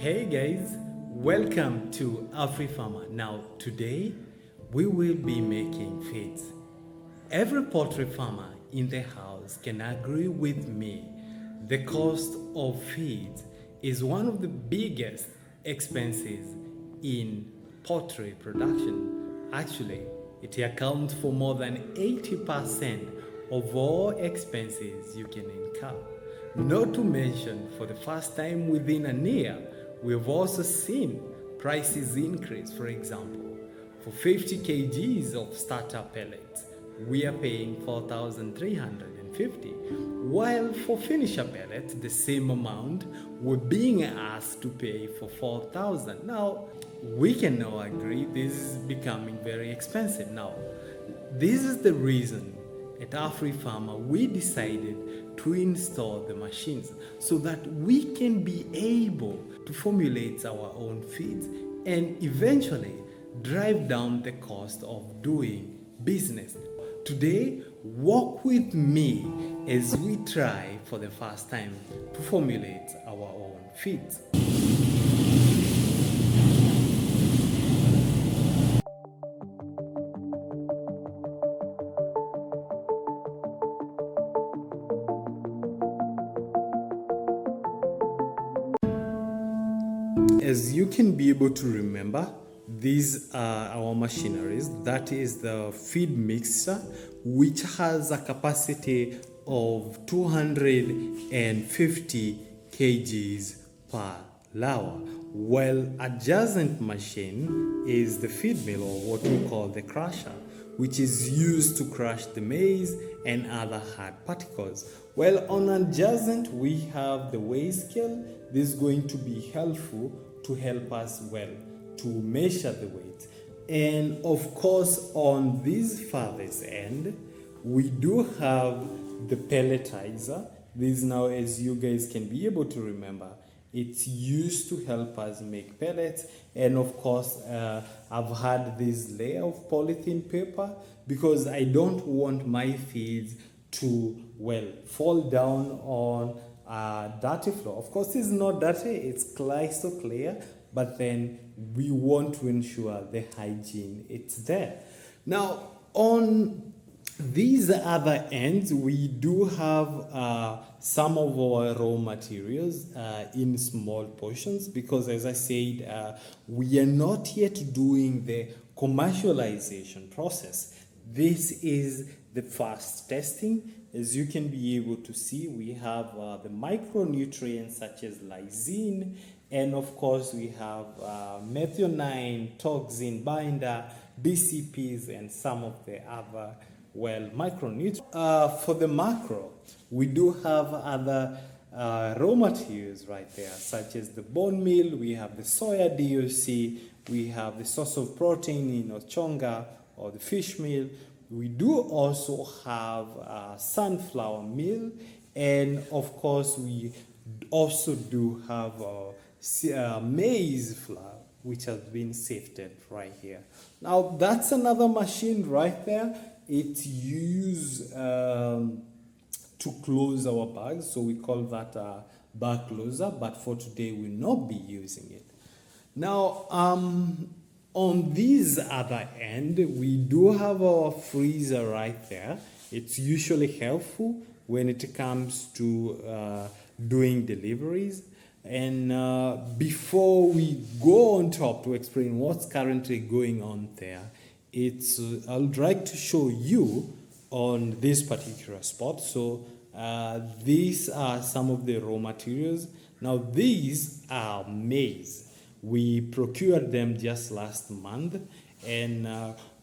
Hey guys, welcome to Afrifama. Now today we will be making feeds. Every poultry farmer in the house can agree with me. The cost of feeds is one of the biggest expenses in poultry production. Actually, it accounts for more than 80% of all expenses you can incur. Not to mention, for the first time within a year, we've also seen prices increase. For example, for 50 kgs of starter pellets, we are paying 4,350, while for finisher pellets, the same amount, we're being asked to pay for 4,000. Now, we can now agree this is becoming very expensive. Now, this is the reason at Afrifama we decided to install the machines so that we can be able to formulate our own feeds and eventually drive down the cost of doing business. Today, walk with me as we try for the first time to formulate our own feeds. As you can be able to remember, these are our machineries. That is the feed mixer, which has a capacity of 250 kgs per hour, while adjacent machine is the feed mill, or what we call the crusher, which is used to crush the maize and other hard particles. Well, on adjacent we have the weigh scale. This is going to be helpful to help us to measure the weight. And of course, on this farthest end, we do have the pelletizer. This now, as you guys can be able to remember, it's used to help us make pellets. And of course, I've had this layer of polythene paper because I don't want my feeds to, fall down on dirty floor. Of course, it's not dirty, it's crystal clear, but then we want to ensure the hygiene it's there. Now, on these other ends, we do have some of our raw materials in small portions because, as I said, we are not yet doing the commercialization process. This is the first testing. As you can be able to see, we have the micronutrients such as lysine, and of course we have methionine, toxin binder, DCPs, and some of the other micronutrients. For the macro, we do have other raw materials right there, such as the bone meal, we have the soya DOC, we have the source of protein in chonga or the fish meal. We do also have sunflower meal, and of course we also do have maize flour, which has been sifted right here. Now that's another machine right there. It's used to close our bags, so we call that a bag closer, but for today we'll not be using it. Now on this other end, we do have our freezer right there. It's usually helpful when it comes to doing deliveries. And before we go on top to explain what's currently going on there, I'd like to show you on this particular spot. So these are some of the raw materials. Now these are maize. We procured them just last month, and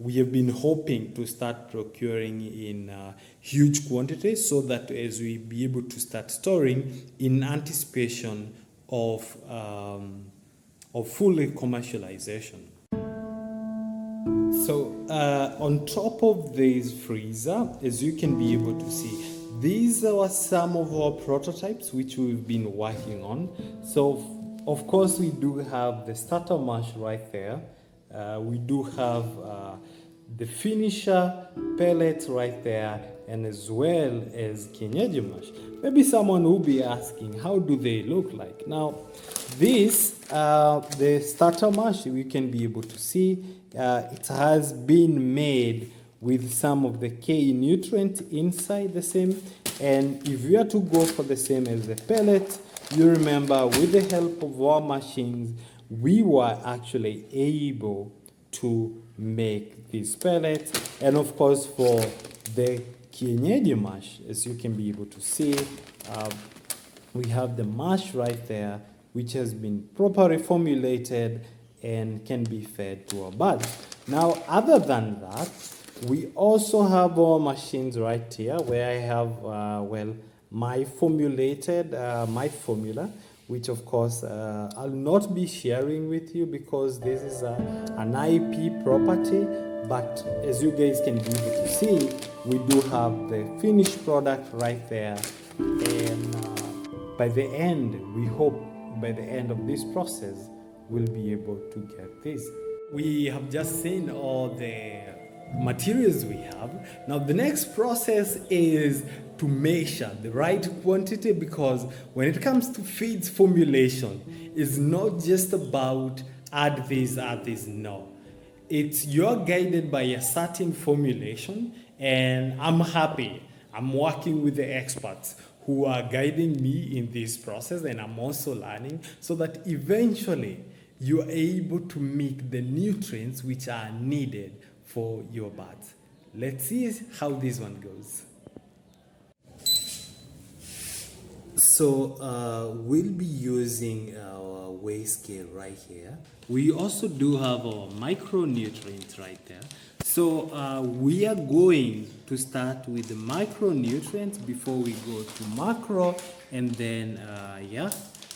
we have been hoping to start procuring in huge quantities so that as we be able to start storing in anticipation of full commercialization. So on top of this freezer, as you can be able to see, these are some of our prototypes which we've been working on. So of course, we do have the starter mash right there. We do have the finisher pellet right there, and as well as kienyeji mash. Maybe someone will be asking, how do they look like? Now, this, the starter mash, we can be able to see it has been made with some of the K nutrient inside the same. And if you are to go for the same as the pellet, you remember with the help of our machines, we were actually able to make these pellets. And of course, for the kienyeji mash, as you can be able to see, we have the mash right there, which has been properly formulated and can be fed to our birds. Now, other than that, we also have our machines right here where I have, my formulated, my formula, which of course I'll not be sharing with you because this is an IP property. But as you guys can be able to see, we do have the finished product right there. And by the end, we hope by the end of this process, we'll be able to get this. We have just seen all the materials we have. Now the next process is to measure the right quantity, because when it comes to feeds formulation, it's not just about add this, no. It's you're guided by a certain formulation, and I'm happy I'm working with the experts who are guiding me in this process, and I'm also learning so that eventually you are able to make the nutrients which are needed for your birds. Let's see how this one goes. So we'll be using our weigh scale right here. We also do have our micronutrients right there. So we are going to start with the micronutrients before we go to macro, and then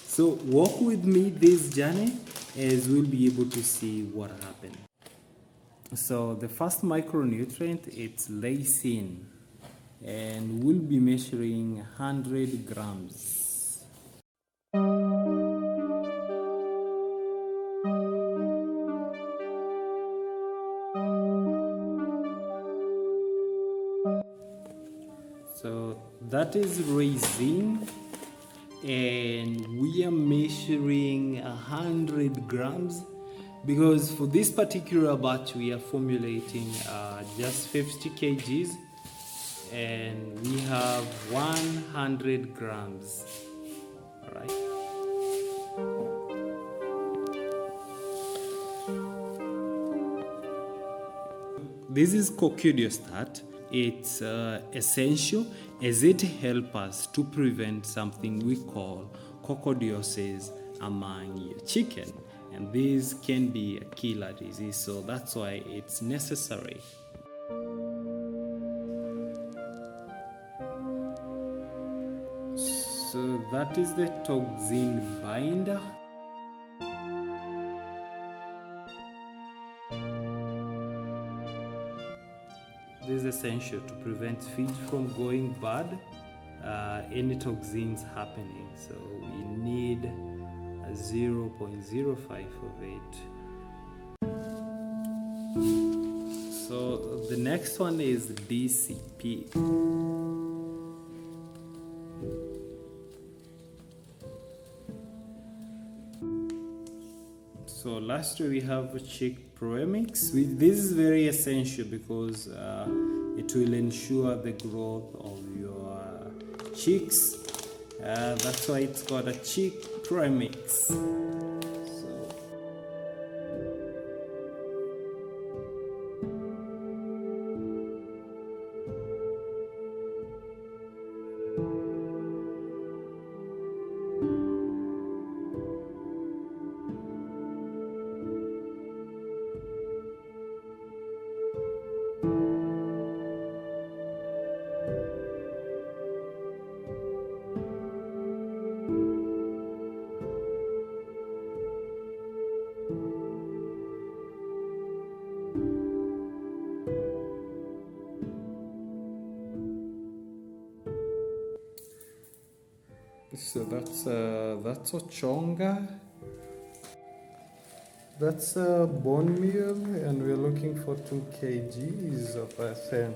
so walk with me this journey as we'll be able to see what happened. So the first micronutrient, it's lysine, and we'll be measuring 100 grams. So that is lysine, and we are measuring 100 grams. Because for this particular batch, we are formulating just 50 kgs, and we have 100 grams. All right. This is coccidiostat. It's essential as it helps us to prevent something we call coccidiosis among your chicken. And this can be a killer disease, so that's why it's necessary. So that is the toxin binder. This is essential to prevent feed from going bad, any toxins happening. So we need 0.05 of it. So the next one is DCP. So lastly we have chick premix. This is very essential because it will ensure the growth of your chicks. That's why it's called a chick premix. So that's ochonga. That's bone meal, and we're looking for 2 kgs of FM.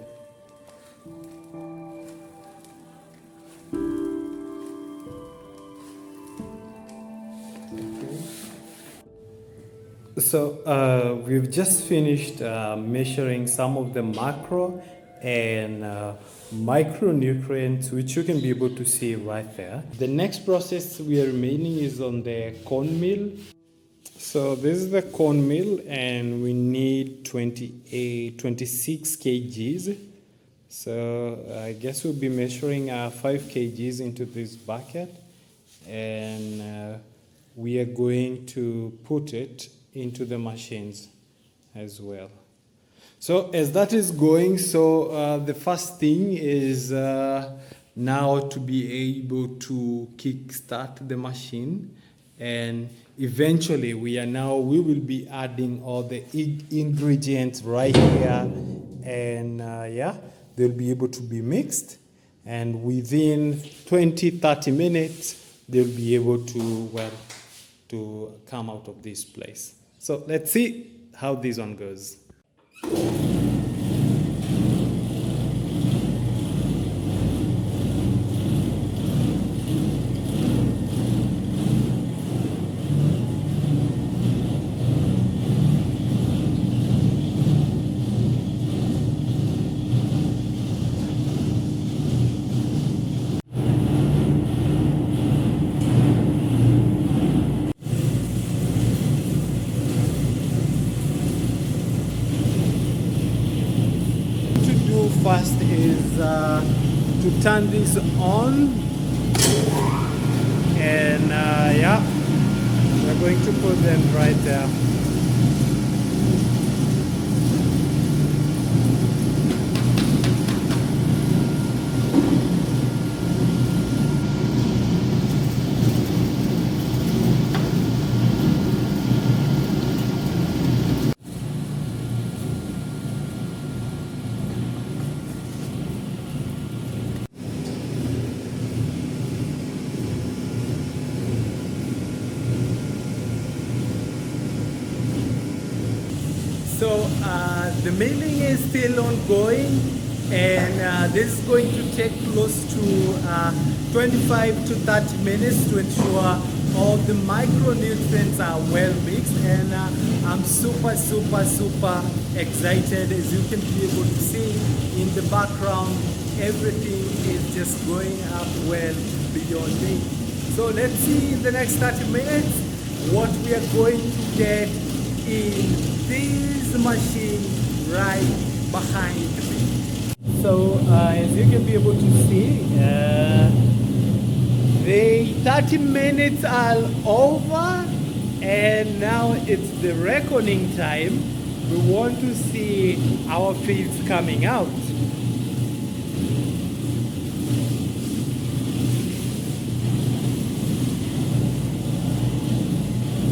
So we've just finished measuring some of the macro and micronutrients, which you can be able to see right there. The next process we are remaining is on the corn meal. So this is the corn meal, and we need 26 kgs. So I guess we'll be measuring 5 kgs into this bucket, and we are going to put it into the machines as well. So as that is going, the first thing is now to be able to kickstart the machine, and eventually we will be adding all the ingredients right here, and they'll be able to be mixed, and within 20-30 minutes they'll be able to come out of this place. So let's see how this one goes. First is to turn this on, and we're going to put them right there. So the milling is still ongoing, and this is going to take close to 25 to 30 minutes to ensure all the micronutrients are well mixed, and I'm super excited. As you can be able to see in the background, everything is just going up well beyond me. So let's see in the next 30 minutes what we are going to get in this machine right behind me. So as you can be able to see, the 30 minutes are over, and now it's the reckoning time. We want to see our feeds coming out.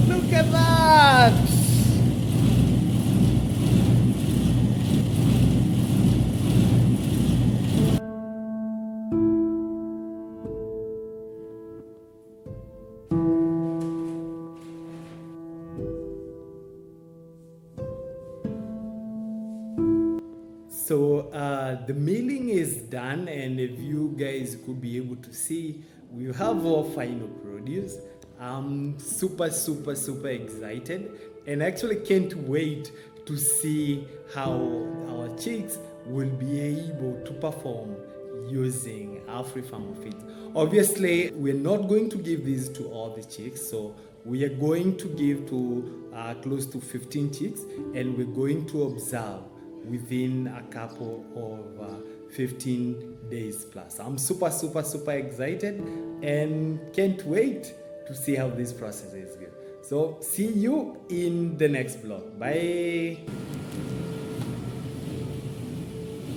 Look at that! So the milling is done, and if you guys could be able to see, we have our final produce. I'm super excited, and actually can't wait to see how our chicks will be able to perform using Afrifama feeds. Obviously, we're not going to give these to all the chicks, so we are going to give to close to 15 chicks, and we're going to observe within a couple of 15 days plus. I'm super excited and can't wait to see how this process is good. So see you in the next vlog. Bye.